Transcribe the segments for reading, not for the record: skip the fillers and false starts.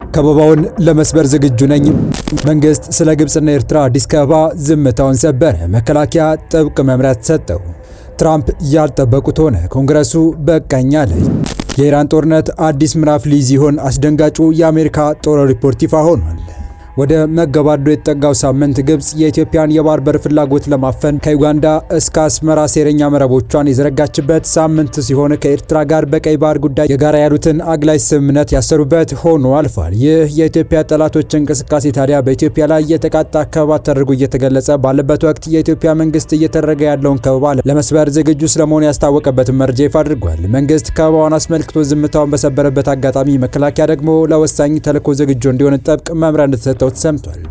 ከበባውን ለመስበር ዝግጁ ነኝ። መንግስት ስለ ግብጽና ኤርትራ አዲስ ከበባ ዝምታውን ሰበረ። መከላከያ ጥብቅ መምሪያ ተሰጠው። ትራምፕ ያልጠበቁት ሆነ። ኮንግረሱ በቃኝ አለ። የኢራን ጦርነት አዲስ ምዕራፍ ሊይዝ ይሆን? አስደንጋጩ የአሜሪካ ጦር ሪፖርት ይፋ ሆኗል። ወደ መገባዶ የተጠጋው ሳምንት ግብጽ የኢትዮጵያን የባህር በር ፍላጎት ለማፈን ከዩጋንዳ እስከ አስመራ ሴረኛ መረቦቿን የዘረጋችበት ሳምንት ሲሆን ከኤርትራ ጋር በቀይ ባህር ጉዳይ የጋራ ያሉትን አግላይ ስምምነት ያሰሩበት ሆኖ አልፏል። ይህ የኢትዮጵያ ጠላቶች እንቅስቃሴ ታዲያ በኢትዮጵያ ላይ የተቃጣ ከበባ ተደርጎ እየተገለጸ ባለበት ወቅት የኢትዮጵያ መንግስት እየተደረገ ያለውን ከበባ ለመስበር ዝግጁ ስለመሆኑ ያስታወቀበትን መረጃ ይፋ አድርጓል። መንግስት ከበባውን አስመልክቶ ዝምታውን በሰበረበት አጋጣሚ መከላከያ ደግሞ ለወሳኝ ተልዕኮ ዝግጁ እንዲሆን ጥብቅ መምሪያ እንደተሰጠው ተሰምቷል።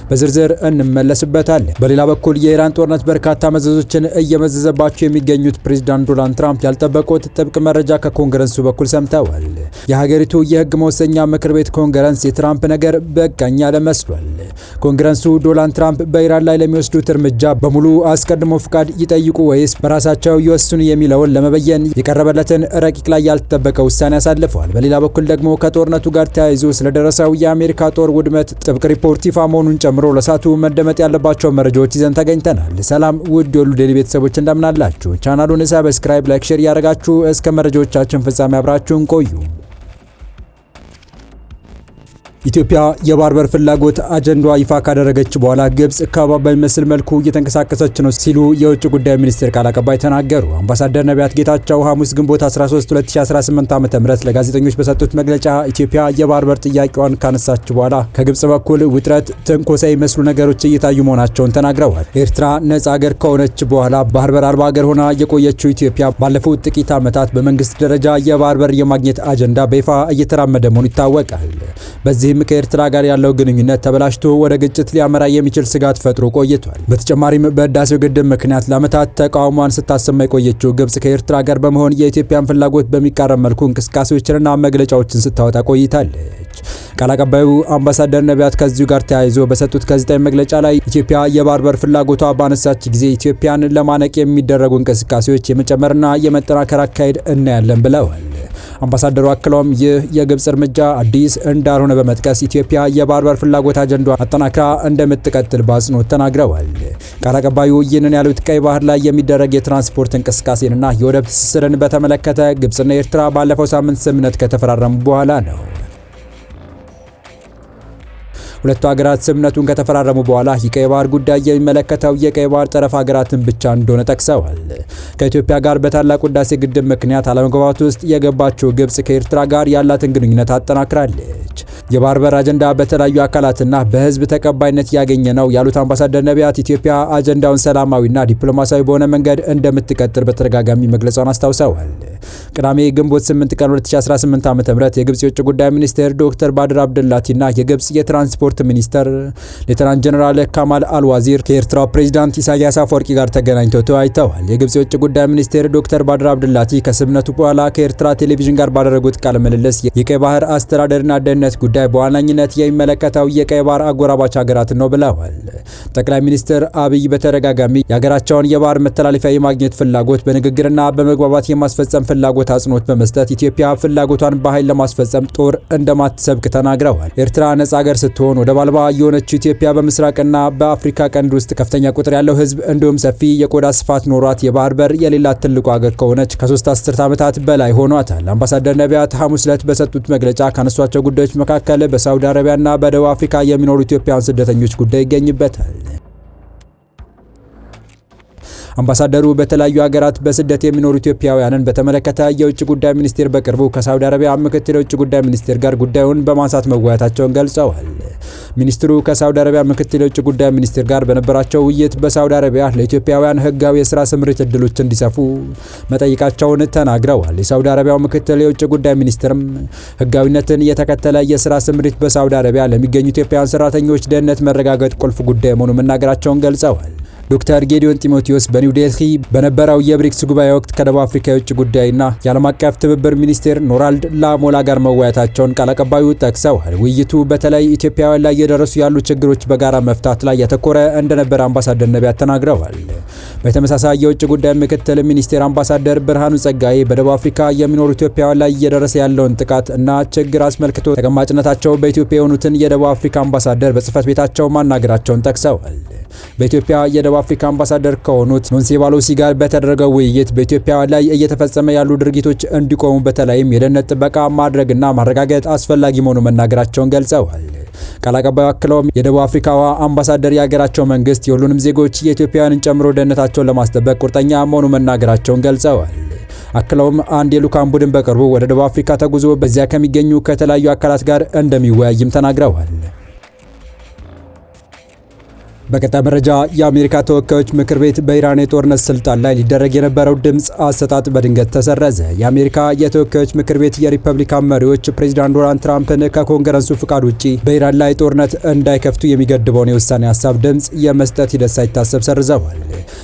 በዝርዝር እንመለስበታለን። በሌላ በኩል የኢራን ጦርነት በርካታ መዘዞችን እየመዘዘባቸው የሚገኙት ፕሬዝዳንት ዶናልድ ትራምፕ ያልጠበቁት ጥብቅ መረጃ ከኮንግረሱ በኩል ሰምተዋል። የሀገሪቱ የህግ መወሰኛ ምክር ቤት ኮንግረስ የትራምፕ ነገር በቃኝ ያለ መስሏል። ኮንግረሱ ዶናልድ ትራምፕ በኢራን ላይ ለሚወስዱት እርምጃ በሙሉ አስቀድሞ ፍቃድ ይጠይቁ ወይስ በራሳቸው ይወስኑ የሚለውን ለመበየን የቀረበለትን ረቂቅ ላይ ያልተጠበቀ ውሳኔ አሳልፈዋል። በሌላ በኩል ደግሞ ከጦርነቱ ጋር ተያይዞ ስለደረሰው የአሜሪካ ጦር ውድመት ጥብቅ ሪፖርት ይፋ መሆኑን ጨምሮ ለሳቱ መደመጥ ያለባቸው መረጃዎች ይዘን ተገኝተናል። ሰላም ውድ የሁሉ ዴይሊ ቤተሰቦች እንደምናላችሁ፣ ቻናሉን ሰብስክራይብ፣ ላይክ፣ ሼር ያደረጋችሁ እስከ መረጃዎቻችን ፍጻሜ አብራችሁን ቆዩ። ኢትዮጵያ የባህር በር ፍላጎት አጀንዳዋ ይፋ ካደረገች በኋላ ግብጽ ከበባ በሚመስል መልኩ እየተንቀሳቀሰች ነው ሲሉ የውጭ ጉዳይ ሚኒስቴር ቃል አቀባይ ተናገሩ። አምባሳደር ነቢያት ጌታቸው ሐሙስ ግንቦት 13 2018 ዓ.ም ለጋዜጠኞች በሰጡት መግለጫ ኢትዮጵያ የባህር በር ጥያቄዋን ካነሳች በኋላ ከግብጽ በኩል ውጥረት፣ ትንኮሳ የሚመስሉ ነገሮች እየታዩ መሆናቸውን ተናግረዋል። ኤርትራ ነጻ ሀገር ከሆነች በኋላ ባህር በር አልባ ሀገር ሆና የቆየችው ኢትዮጵያ ባለፉት ጥቂት ዓመታት በመንግስት ደረጃ የባህር በር የማግኘት አጀንዳ በይፋ እየተራመደ መሆኑ ይታወቃል። በዚህ ከኤርትራ ጋር ያለው ግንኙነት ተበላሽቶ ወደ ግጭት ሊያመራ የሚችል ስጋት ፈጥሮ ቆይቷል። በተጨማሪም በህዳሴው ግድብ ምክንያት ለዓመታት ተቃውሟን ስታሰማ የቆየችው ግብጽ ከኤርትራ ጋር በመሆን የኢትዮጵያን ፍላጎት በሚቃረም መልኩ እንቅስቃሴዎችንና መግለጫዎችን ስታወጣ ቆይታለች። ቃል አቀባዩ አምባሳደር ነቢያት ከዚሁ ጋር ተያይዞ በሰጡት ጋዜጣዊ መግለጫ ላይ ኢትዮጵያ የባህር በር ፍላጎቷ ባነሳች ጊዜ ኢትዮጵያን ለማነቅ የሚደረጉ እንቅስቃሴዎች የመጨመርና የመጠናከር አካሄድ እናያለን ብለዋል። አምባሳደሩ አክለውም ይህ የግብጽ እርምጃ አዲስ እንዳልሆነ በመጥቀስ ኢትዮጵያ የባህር በር ፍላጎት አጀንዳ አጠናክራ እንደምትቀጥል በአጽንኦት ተናግረዋል። ቃል አቀባዩ ይህንን ያሉት ቀይ ባህር ላይ የሚደረግ የትራንስፖርት እንቅስቃሴንና የወደብ ትስስርን በተመለከተ ግብጽና ኤርትራ ባለፈው ሳምንት ስምምነት ከተፈራረሙ በኋላ ነው። ሁለቱ ሀገራት ስምምነቱን ከተፈራረሙ በኋላ የቀይ ባህር ጉዳይ የሚመለከተው የቀይ ባህር ጠረፍ ሀገራትን ብቻ እንደሆነ ጠቅሰዋል። ከኢትዮጵያ ጋር በታላቁ ህዳሴ ግድብ ምክንያት አለመግባባት ውስጥ የገባችው ግብጽ ከኤርትራ ጋር ያላትን ግንኙነት አጠናክራለች። የባህር በር አጀንዳ በተለያዩ አካላትና በህዝብ ተቀባይነት ያገኘ ነው ያሉት አምባሳደር ነቢያት ኢትዮጵያ አጀንዳውን ሰላማዊና ዲፕሎማሲያዊ በሆነ መንገድ እንደምትቀጥል በተደጋጋሚ መግለጿን አስታውሰዋል። ቅዳሜ ግንቦት 8 ቀን 2018 ዓ.ም የግብጽ የውጭ ጉዳይ ሚኒስቴር ዶክተር ባድር አብደላቲና የግብጽ የትራንስፖርት ሚኒስተር ሌተናንት ጀነራል ካማል አልዋዚር ከኤርትራው ፕሬዝዳንት ኢሳያስ አፈወርቂ ጋር ተገናኝተው ተወያይተዋል። የግብጽ የውጭ ጉዳይ ሚኒስቴር ዶክተር ባድር አብደላቲ ከስምምነቱ በኋላ ከኤርትራ ቴሌቪዥን ጋር ባደረጉት ቃለ ምልልስ የቀይ ባህር አስተዳደርና ደህንነት ጉዳይ በዋናኝነት የሚመለከተው የቀይ ባህር አጎራባች ሀገራትን ነው ብለዋል። ጠቅላይ ሚኒስትር አብይ በተደጋጋሚ የሀገራቸውን የባህር መተላለፊያ የማግኘት ፍላጎት በንግግርና በመግባባት የማስፈጸም ፍላጎት አጽንኦት በመስጠት ኢትዮጵያ ፍላጎቷን በኃይል ለማስፈጸም ጦር እንደማትሰብቅ ተናግረዋል። ኤርትራ ነጻ ሀገር ስትሆን ወደብ አልባ የሆነችው ኢትዮጵያ በምስራቅና በአፍሪካ ቀንድ ውስጥ ከፍተኛ ቁጥር ያለው ህዝብ እንዲሁም ሰፊ የቆዳ ስፋት ኖሯት የባህር በር የሌላት ትልቁ ሀገር ከሆነች ከ3 አስርት ዓመታት በላይ ሆኗታል። አምባሳደር ነቢያት ሐሙስ ዕለት በሰጡት መግለጫ ካነሷቸው ጉዳዮች መካከል በሳውዲ አረቢያና በደቡብ አፍሪካ የሚኖሩ ኢትዮጵያውያን ስደተኞች ጉዳይ ይገኝበታል። አምባሳደሩ በተለያዩ ሀገራት በስደት የሚኖሩ ኢትዮጵያውያንን በተመለከተ የውጭ ጉዳይ ሚኒስቴር በቅርቡ ከሳውዲ አረቢያ ምክትል የውጭ ጉዳይ ሚኒስቴር ጋር ጉዳዩን በማንሳት መወያየታቸውን ገልጸዋል። ሚኒስትሩ ከሳውዲ አረቢያ ምክትል የውጭ ጉዳይ ሚኒስቴር ጋር በነበራቸው ውይይት በሳውዲ አረቢያ ለኢትዮጵያውያን ህጋዊ የስራ ስምሪት እድሎች እንዲሰፉ መጠየቃቸውን ተናግረዋል። የሳውዲ አረቢያው ምክትል የውጭ ጉዳይ ሚኒስትርም ህጋዊነትን የተከተለ የስራ ስምሪት በሳውዲ አረቢያ ለሚገኙ ኢትዮጵያውያን ሰራተኞች ደህንነት መረጋገጥ ቁልፍ ጉዳይ መሆኑን መናገራቸውን ገልጸዋል። ዶክተር ጌዲዮን ጢሞቴዎስ በኒው ዴልሂ በነበረው የብሪክስ ጉባኤ ወቅት ከደቡብ አፍሪካ የውጭ ጉዳይና የዓለም አቀፍ ትብብር ሚኒስቴር ኖራልድ ላሞላ ጋር መወያየታቸውን ቃል አቀባዩ ጠቅሰዋል። ውይይቱ በተለይ ኢትዮጵያውያን ላይ እየደረሱ ያሉ ችግሮች በጋራ መፍታት ላይ ያተኮረ እንደነበረ አምባሳደር ነቢያት ተናግረዋል። በተመሳሳይ የውጭ ጉዳይ ምክትል ሚኒስቴር አምባሳደር ብርሃኑ ጸጋዬ በደቡብ አፍሪካ የሚኖሩ ኢትዮጵያውያን ላይ እየደረሰ ያለውን ጥቃት እና ችግር አስመልክቶ ተቀማጭነታቸው በኢትዮጵያ የሆኑትን የደቡብ አፍሪካ አምባሳደር በጽህፈት ቤታቸው ማናገራቸውን ጠቅሰዋል። በኢትዮጵያ የደቡብ አፍሪካ አምባሳደር ከሆኑት ኖንሴባሎሲ ጋር በተደረገው ውይይት በኢትዮጵያውያን ላይ እየተፈጸመ ያሉ ድርጊቶች እንዲቆሙ በተለይም የደህንነት ጥበቃ ማድረግና ማረጋገጥ አስፈላጊ መሆኑ መናገራቸውን ገልጸዋል። ቃል አቀባዩ አክለውም የደቡብ አፍሪካዋ አምባሳደር የሀገራቸው መንግስት የሁሉንም ዜጎች የኢትዮጵያውያንን ጨምሮ ደህንነታቸውን ለማስጠበቅ ቁርጠኛ መሆኑ መናገራቸውን ገልጸዋል። አክለውም አንድ የልዑካን ቡድን በቅርቡ ወደ ደቡብ አፍሪካ ተጉዞ በዚያ ከሚገኙ ከተለያዩ አካላት ጋር እንደሚወያይም ተናግረዋል። በቀጣይ መረጃ የአሜሪካ ተወካዮች ምክር ቤት በኢራን የጦርነት ስልጣን ላይ ሊደረግ የነበረው ድምፅ አሰጣጥ በድንገት ተሰረዘ። የአሜሪካ የተወካዮች ምክር ቤት የሪፐብሊካን መሪዎች ፕሬዚዳንት ዶናልድ ትራምፕን ከኮንግረሱ ፍቃድ ውጪ በኢራን ላይ ጦርነት እንዳይከፍቱ የሚገድበውን የውሳኔ ሀሳብ ድምፅ የመስጠት ሂደት ሳይታሰብ ሰርዘዋል።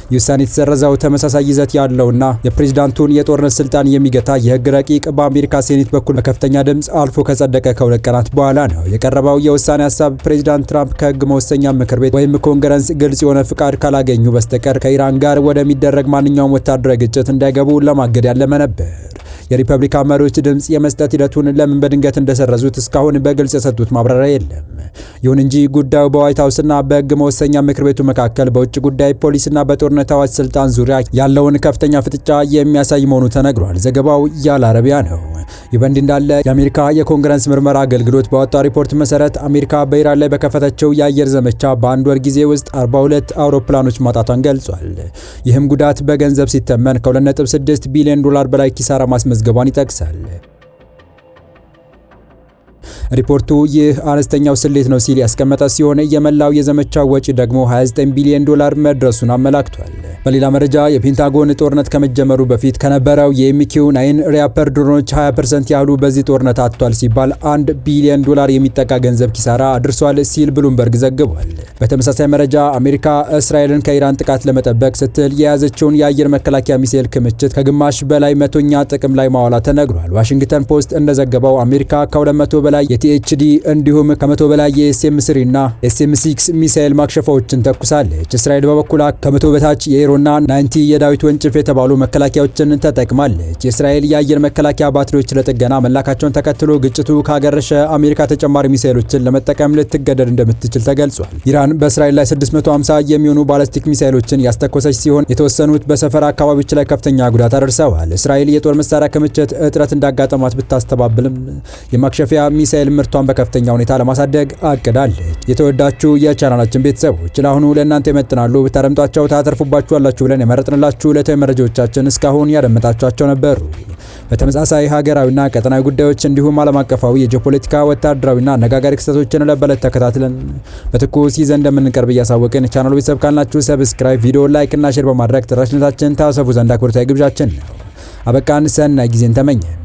ይህ ውሳኔ የተሰረዘው ተመሳሳይ ይዘት ያለውና የፕሬዚዳንቱን የጦርነት ስልጣን የሚገታ የህግ ረቂቅ በአሜሪካ ሴኔት በኩል በከፍተኛ ድምፅ አልፎ ከጸደቀ ከሁለት ቀናት በኋላ ነው። የቀረበው የውሳኔ ሀሳብ ፕሬዚዳንት ትራምፕ ከህግ መወሰኛ ምክር ቤት ወይም ኮንግረስ ግልጽ የሆነ ፍቃድ ካላገኙ በስተቀር ከኢራን ጋር ወደሚደረግ ማንኛውም ወታደራዊ ግጭት እንዳይገቡ ለማገድ ያለመ ነበር። የሪፐብሊካን መሪዎች ድምፅ የመስጠት ሂደቱን ለምን በድንገት እንደሰረዙት እስካሁን በግልጽ የሰጡት ማብራሪያ የለም። ይሁን እንጂ ጉዳዩ በዋይት ሀውስና በህግ መወሰኛ ምክር ቤቱ መካከል በውጭ ጉዳይ ፖሊሲና በጦርነት አዋጅ ስልጣን ዙሪያ ያለውን ከፍተኛ ፍጥጫ የሚያሳይ መሆኑ ተነግሯል። ዘገባው የአል አረቢያ ነው። ይህ በእንዲህ እንዳለ የአሜሪካ የኮንግረስ ምርመራ አገልግሎት ባወጣው ሪፖርት መሰረት አሜሪካ በኢራን ላይ በከፈተችው የአየር ዘመቻ በአንድ ወር ጊዜ ውስጥ 42 አውሮፕላኖች ማጣቷን ገልጿል። ይህም ጉዳት በገንዘብ ሲተመን ከ2.6 ቢሊዮን ዶላር በላይ ኪሳራ ማስመዝገቧን ይጠቅሳል። ሪፖርቱ ይህ አነስተኛው ስሌት ነው ሲል ያስቀመጠ ሲሆን የመላው የዘመቻው ወጪ ደግሞ 29 ቢሊዮን ዶላር መድረሱን አመላክቷል። በሌላ መረጃ የፔንታጎን ጦርነት ከመጀመሩ በፊት ከነበረው የኤምኪው 9 ሪያፐር ድሮኖች 20% ያህሉ በዚህ ጦርነት አጥቷል ሲባል 1 ቢሊዮን ዶላር የሚጠጋ ገንዘብ ኪሳራ አድርሷል ሲል ብሉምበርግ ዘግቧል። በተመሳሳይ መረጃ አሜሪካ እስራኤልን ከኢራን ጥቃት ለመጠበቅ ስትል የያዘችውን የአየር መከላከያ ሚሳኤል ክምችት ከግማሽ በላይ መቶኛ ጥቅም ላይ ማዋላ ተነግሯል። ዋሽንግተን ፖስት እንደዘገበው አሜሪካ ከ200 በላይ የቲኤችዲ እንዲሁም ከ100 በላይ የኤስኤም3 እና ኤስኤም6 ሚሳኤል ማክሸፋዎችን ተኩሳለች። እስራኤል በበኩሏ ከ100 በታች የኤሮና 90 የዳዊት ወንጭፍ የተባሉ መከላከያዎችን ተጠቅማለች። የእስራኤል የአየር መከላከያ ባትሪዎች ለጥገና መላካቸውን ተከትሎ ግጭቱ ካገረሸ አሜሪካ ተጨማሪ ሚሳኤሎችን ለመጠቀም ልትገደድ እንደምትችል ተገልጿል። ኢራን በእስራኤል ላይ 650 የሚሆኑ ባላስቲክ ሚሳኤሎችን ያስተኮሰች ሲሆን የተወሰኑት በሰፈራ አካባቢዎች ላይ ከፍተኛ ጉዳት አደርሰዋል። እስራኤል የጦር መሳሪያ ክምችት እጥረት እንዳጋጠማት ብታስተባብልም የማክሸፊያ ሚሳኤል ምርቷን በከፍተኛ ሁኔታ ለማሳደግ አቅዳለች። የተወዳችሁ የቻናላችን ቤተሰቦች ለአሁኑ ለእናንተ ይመጥናሉ ብታደምጧቸው ታተርፉባችኋላችሁ ብለን የመረጥንላችሁ ዕለታዊ መረጃዎቻችን እስካሁን ያደመጣችኋቸው ነበሩ። በተመሳሳይ ሀገራዊና ቀጠናዊ ጉዳዮች እንዲሁም ዓለም አቀፋዊ የጂኦፖለቲካ ወታደራዊና አነጋጋሪ ክስተቶችን ለበለት ተከታትለን በትኩስ ይዘን እንደምንቀርብ እያሳወቅን ቻናሉ ቤተሰብ ካልናችሁ ሰብስክራይብ፣ ቪዲዮ ላይክ እና ሼር በማድረግ ተደራሽነታችን ታሰፉ ዘንድ አክብሮታዊ ግብዣችን ነው። አበቃን። ሰናይ ጊዜን ተመኘን።